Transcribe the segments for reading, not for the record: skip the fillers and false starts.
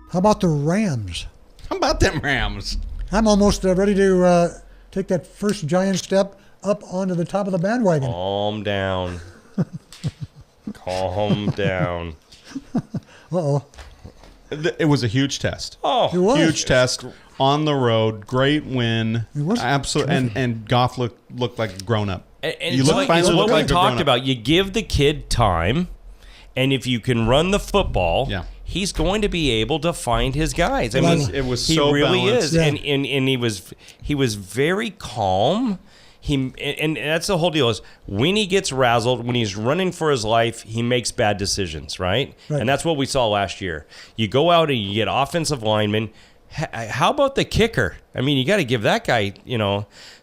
How about the Rams? How about them Rams? I'm almost ready to take that first giant step up onto the top of the bandwagon. Calm down. Calm down. Uh-oh. It was a huge test. Oh, It was. Huge test on the road. Great win. It was Absolutely. And Goff looked like a grown up. And You it's look- finally what look we like a talked grown-up. about. You give the kid time, and if you can run the football, Yeah. he's going to be able to find his guys. I Well, mean, it was he so really balanced. is, Yeah. and he was very calm. And that's the whole deal is when he gets razzled, when he's running for his life, he makes bad decisions, right? Right. And that's what we saw last year. You go out and you get offensive linemen. How about the kicker? I mean, you got to give that guy,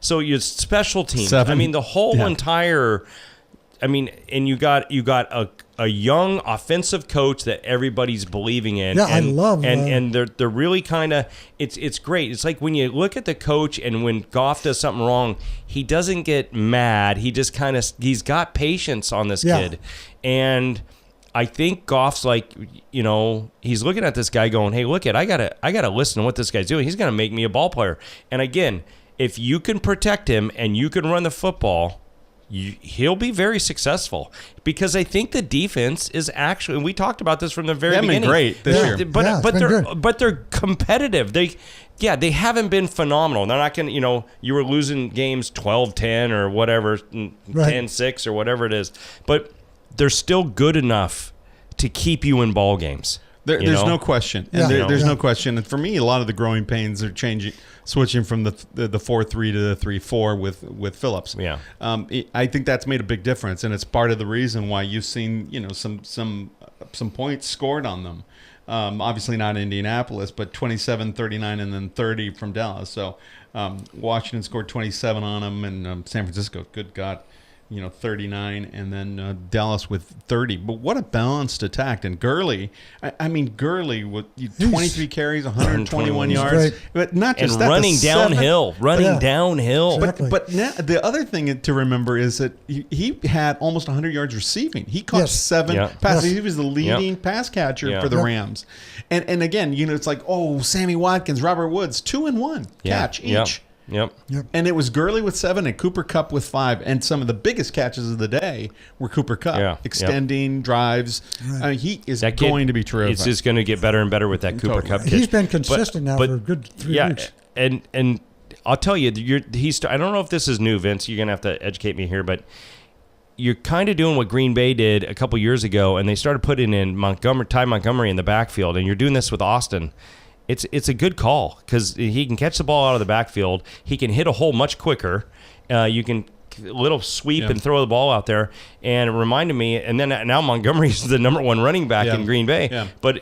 So your special teams. Seven. I mean, the whole entire. I mean, and you got a young offensive coach that everybody's believing in. Yeah, I love and they're really kind of it's great. It's like when you look at the coach and when Goff does something wrong, he doesn't get mad. He just he's got patience on this kid, and I think Goff's like, he's looking at this guy going, hey, look, I gotta listen to what this guy's doing. He's gonna make me a ball player. And again, if you can protect him and you can run the football, he'll be very successful, because I think the defense is actually, and we talked about this from the very beginning. Been great this year. But they're competitive. They haven't been phenomenal. They're not going to, you were losing games 12-10 or whatever, 10-6 or whatever it is, but they're still good enough to keep you in ball games. There's no question. And there's no question. And for me, a lot of the growing pains are switching from the 4-3 to the 3-4 with Phillips. Yeah. I think that's made a big difference, and it's part of the reason why you've seen some points scored on them. Obviously not Indianapolis, but 27, 39, and then 30 from Dallas. So Washington scored 27 on them, and San Francisco, good God, 39, and then Dallas with 30. But what a balanced attack. And Gurley, Gurley with 23 carries, 121 yards. Great. But not just And that, running downhill. Exactly. But now, the other thing to remember is that he had almost 100 yards receiving. He caught 7 passes. He was the leading pass catcher for the Rams. And again, it's like, Sammy Watkins, Robert Woods, 2-1 catch each. Yep. And it was Gurley with 7 and Cooper Kupp with 5. And some of the biggest catches of the day were Cooper Kupp, extending drives. Right. He is going to be terrific. It's just going to get better and better with that Cooper Kupp kid. He's been consistent now for a good 3 weeks. And I'll tell you, I don't know if this is new, Vince. You're going to have to educate me here, but you're kind of doing what Green Bay did a couple years ago, and they started putting in Ty Montgomery in the backfield, and you're doing this with Austin. It's a good call because he can catch the ball out of the backfield. He can hit a hole much quicker. You can little sweep and throw the ball out there. And it reminded me, and then now Montgomery's the number 1 running back in Green Bay. Yeah. But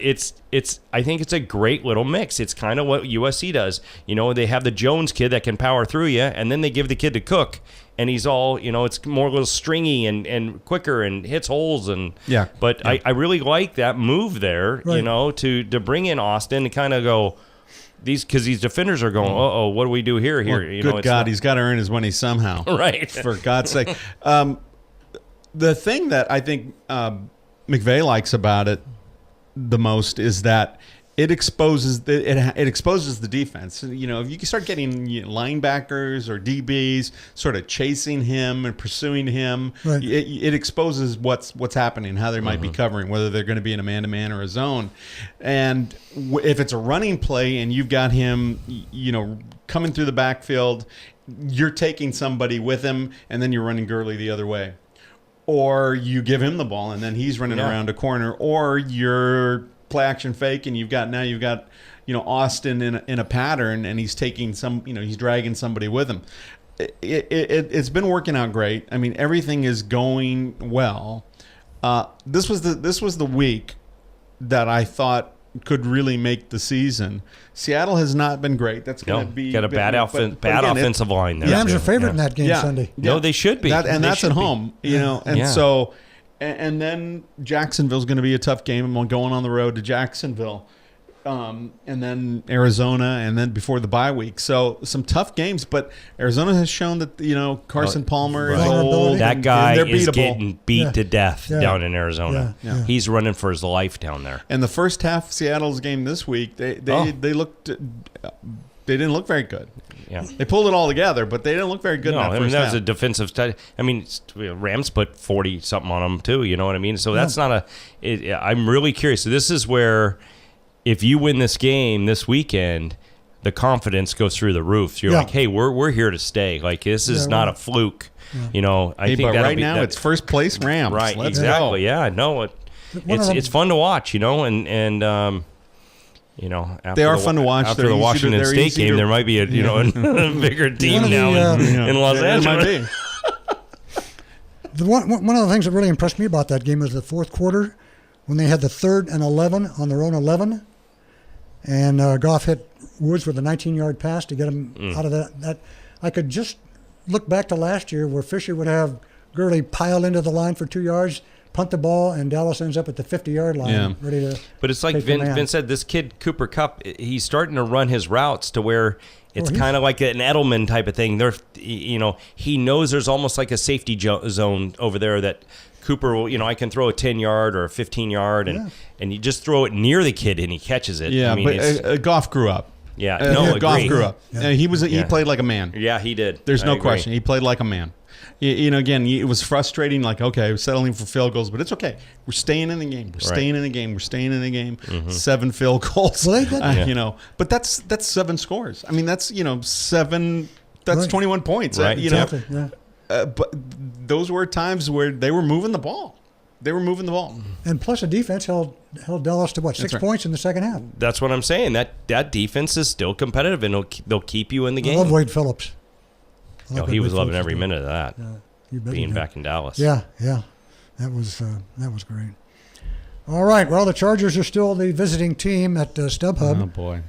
I think it's a great little mix. It's kind of what USC does. They have the Jones kid that can power through you, and then they give the kid to Cook. And he's all, it's more a little stringy and quicker and hits holes. But I really like that move there, to bring in Austin and kind of go, because these defenders are going, what do we do here? Good God, he's got to earn his money somehow. Right. For God's sake. The thing that I think McVay likes about it the most is that it exposes the defense. If you can start getting linebackers or DBs sort of chasing him and pursuing him, it exposes what's happening, how they might be covering, whether they're going to be in a man-to-man or a zone. And if it's a running play and you've got him, coming through the backfield, you're taking somebody with him, and then you're running Gurley the other way. Or you give him the ball, and then he's running around a corner, or you're play action fake, and you've got Austin in a pattern, and he's taking he's dragging somebody with him. It's been working out great. Everything is going well. This was the week that I thought could really make the season. Seattle has not been great. That's going to be got a bad offensive line there. The Rams are favorite in that game Sunday. No, they should be. That's at home. So. And then Jacksonville's going to be a tough game. I'm going on the road to Jacksonville. and then Arizona, and then before the bye week. So some tough games, but Arizona has shown that Carson Palmer is Right. old. That and guy they're is beatable. getting beat Yeah. to death Yeah. down in Arizona. Yeah. Yeah. He's running for his life down there. And the first half of Seattle's game this week, they looked. They didn't look very good. Yeah. They pulled it all together, but they didn't look very good No, in that I mean first that half. was a defensive study. I mean, Rams put 40 something on them too. You know what I mean? So that's not I'm really curious. So this is where, if you win this game this weekend, the confidence goes through the roof. You're Yeah. like, hey, we're here to stay. Like this is not a fluke. You know, I Hey, think but that'll right be, now that- it's first place Rams. right. Let's Exactly. go. Yeah. No. It's fun to watch. You know, and after They are the, fun to watch. After They're the easy to- Washington they're State easy game. to- There might be a a bigger team One of the, now in Los Yeah, it might Angeles. be. One of the things that really impressed me about that game was the fourth quarter when they had the 3rd and 11 on their own 11, and Goff hit Woods with a 19-yard pass to get him out of that. I could just look back to last year where Fisher would have Gurley pile into the line for 2 yards, punt the ball, and Dallas ends up at the 50-yard line, ready to. But it's like take the man. Vince said, this kid, Cooper Kupp, he's starting to run his routes to where it's he's- kind of like an Edelman type of thing. He knows there's almost like a safety zone over there that Cooper will, I can throw a 10-yard or a 15-yard, and you just throw it near the kid and he catches it. Yeah, I mean, it's- but Goff grew up. yeah, Goff agree. grew up. Yeah. He played like a man. Yeah, he did. There's I no agree. question. He played like a man. Again, it was frustrating. Like, okay, we're settling for field goals, but it's okay. We're staying in the game. We're staying in the game. We're staying in the game. 7 field goals. Well, they did. But that's 7 scores. I mean, that's 7. That's Right. 21 points. Right. Exactly. Yeah. But those were times where they were moving the ball. And plus, the defense held Dallas to what, 6 right. points in the second half. That's what I'm saying. That defense is still competitive, and they'll keep you in the I game. love Wade Phillips. I like Oh, what he was Wade loving Phillips every is doing. minute of that, You bet he being did. back in Dallas. Yeah, that was great. All right, well, the Chargers are still the visiting team at StubHub. Oh boy.